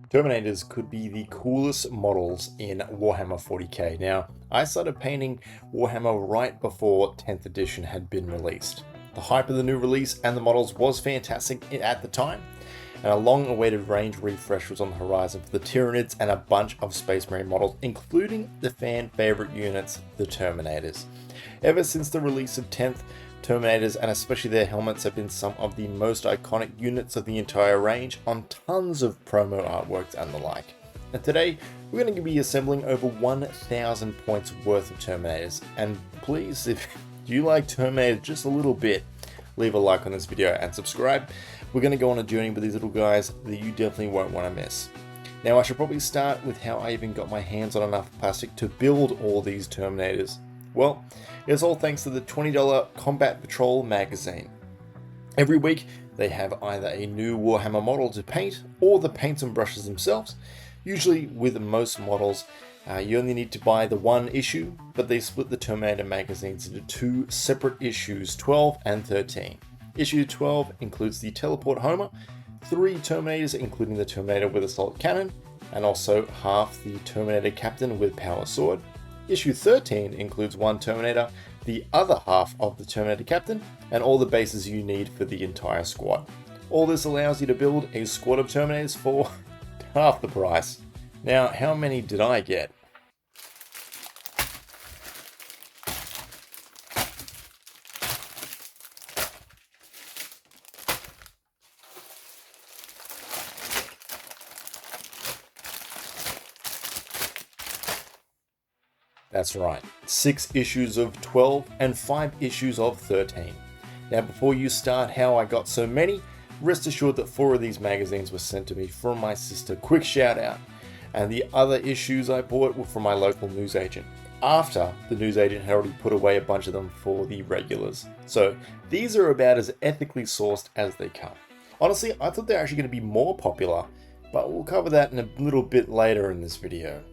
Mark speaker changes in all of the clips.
Speaker 1: Terminators could be the coolest models in Warhammer 40k. Now, I started painting Warhammer right before 10th edition had been released. The hype of the new release and the models was fantastic at the time, and a long-awaited range refresh was on the horizon for the Tyranids and a bunch of Space Marine models, including the fan-favorite units, the Terminators. Ever since the release of 10th, Terminators, and especially their helmets, have been some of the most iconic units of the entire range on tons of promo artworks and the like. And today, we're going to be assembling over 1,000 points worth of Terminators. And please, if you like Terminators just a little bit, leave a like on this video and subscribe. We're going to go on a journey with these little guys that you definitely won't want to miss. Now, I should probably start with how I even got my hands on enough plastic to build all these Terminators. Well, it's all thanks to the $20 Combat Patrol magazine. Every week, they have either a new Warhammer model to paint or the paints and brushes themselves. Usually, with most models, you only need to buy the one issue, but they split the Terminator magazines into two separate issues, 12 and 13. Issue 12 includes the Teleport Homer, 3 Terminators including the Terminator with Assault Cannon, and also half the Terminator Captain with Power Sword. Issue 13 includes 1 Terminator, the other half of the Terminator Captain, and all the bases you need for the entire squad. All this allows you to build a squad of Terminators for half the price. Now, how many did I get? That's right, 6 issues of 12 and 5 issues of 13. Now, before you start how I got so many, rest assured that 4 of these magazines were sent to me from my sister, quick shout out, and the other issues I bought were from my local newsagent, after the newsagent had already put away a bunch of them for the regulars. So these are about as ethically sourced as they come. Honestly, I thought they were actually going to be more popular, but we'll cover that in a little bit later in this video.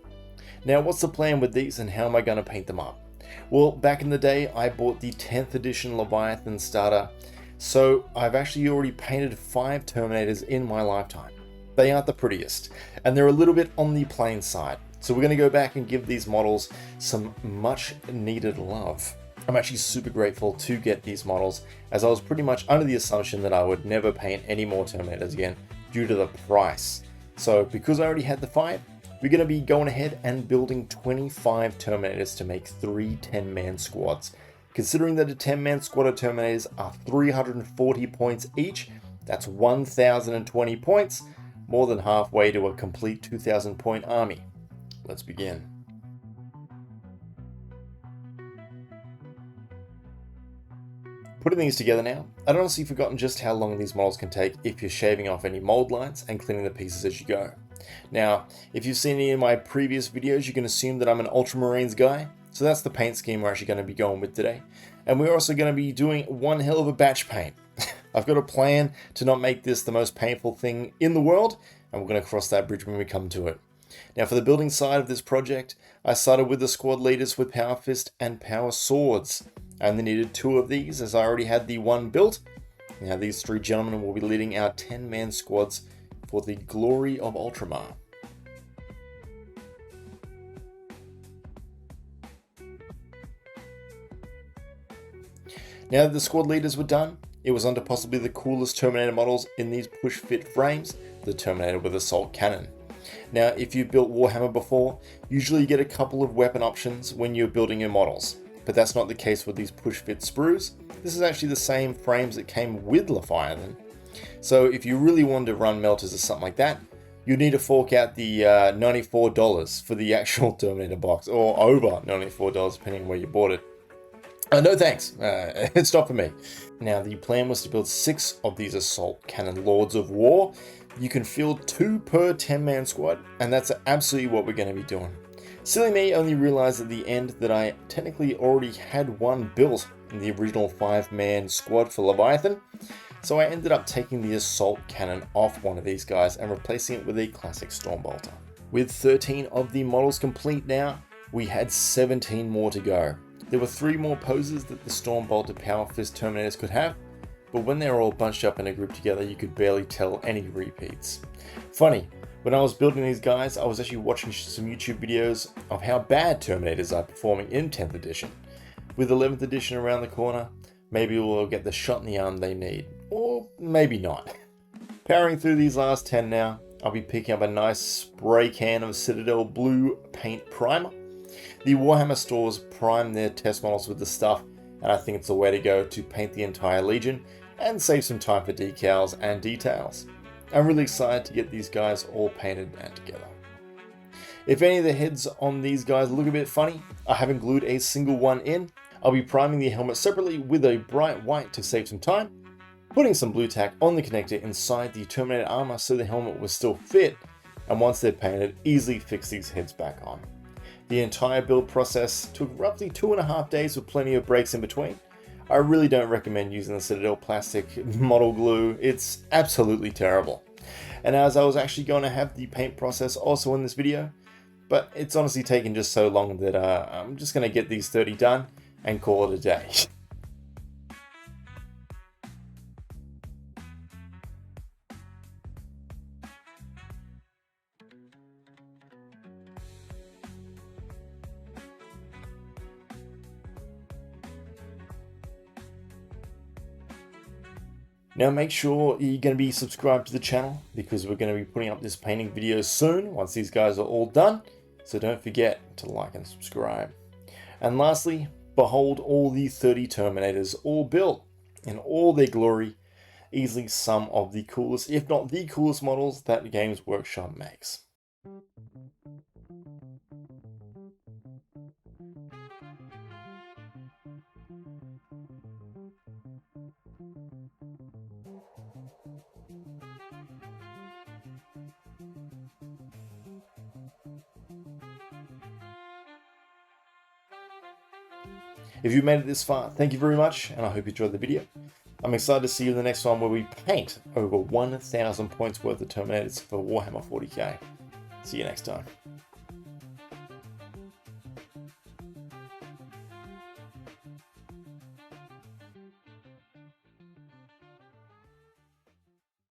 Speaker 1: Now, what's the plan with these and how am I going to paint them up? Well, back in the day, I bought the 10th edition Leviathan starter, so I've actually already painted 5 Terminators in my lifetime. They aren't the prettiest, and they're a little bit on the plain side, so we're going to go back and give these models some much needed love. I'm actually super grateful to get these models, as I was pretty much under the assumption that I would never paint any more Terminators again due to the price. So because I already had the 5, we're going to be going ahead and building 25 Terminators to make 3 10-man squads. Considering that a 10-man squad of Terminators are 340 points each, that's 1,020 points, more than halfway to a complete 2,000 point army. Let's begin. Putting these together now, I'd honestly forgotten just how long these models can take if you're shaving off any mold lines and cleaning the pieces as you go. Now, if you've seen any of my previous videos, you can assume that I'm an Ultramarines guy, so that's the paint scheme we're actually going to be going with today. And we're also going to be doing one hell of a batch paint. I've got a plan to not make this the most painful thing in the world, and we're going to cross that bridge when we come to it. Now, for the building side of this project, I started with the squad leaders with Power Fist and Power Swords. I only needed 2 of these as I already had the 1 built. Now, these 3 gentlemen will be leading our 10-man squads for the glory of Ultramar. Now that the squad leaders were done, it was onto possibly the coolest Terminator models in these push-fit frames, the Terminator with Assault Cannon. Now, if you've built Warhammer before, usually you get a couple of weapon options when you're building your models, but that's not the case with these push-fit sprues. This is actually the same frames that came with Leviathan. So if you really wanted to run melters or something like that, you'd need to fork out the $94 for the actual Terminator box, or over $94 depending on where you bought it. No thanks, it's not for me. Now, the plan was to build 6 of these Assault Cannon Lords of War. You can field 2 per 10-man squad, and that's absolutely what we're going to be doing. Silly me only realized at the end that I technically already had 1 built in the original 5-man squad for Leviathan, so I ended up taking the Assault Cannon off one of these guys and replacing it with a classic Stormbolter. With 13 of the models complete now, we had 17 more to go. There were 3 more poses that the Stormbolter Power Fist Terminators could have, but when they were all bunched up in a group together, you could barely tell any repeats. Funny, When I was building these guys, I was actually watching some YouTube videos of how bad Terminators are performing in 10th edition. With 11th edition around the corner, maybe we'll get the shot in the arm they need, or maybe not. Powering through these last 10 now, I'll be picking up a nice spray can of Citadel Blue paint primer. The Warhammer stores prime their test models with the stuff, and I think it's the way to go to paint the entire Legion and save some time for decals and details. I'm really excited to get these guys all painted and together. If any of the heads on these guys look a bit funny, I haven't glued a single one in. I'll be priming the helmet separately with a bright white to save some time, putting some blue tack on the connector inside the Terminator armor so the helmet will still fit, and once they're painted, easily fix these heads back on. The entire build process took roughly 2.5 days with plenty of breaks in between. I really don't recommend using the Citadel plastic model glue, it's absolutely terrible. And as I was actually going to have the paint process also in this video, but it's honestly taken just so long that I'm just going to get these 30 done and call it a day. Now make sure you're going to be subscribed to the channel because we're going to be putting up this painting video soon once these guys are all done. So don't forget to like and subscribe. And lastly, behold all the 30 Terminators all built in all their glory. Easily some of the coolest, if not the coolest models that Games Workshop makes. If you made it this far, thank you very much, and I hope you enjoyed the video. I'm excited to see you in the next one where we paint over 1,000 points worth of Terminators for Warhammer 40k. See you next time.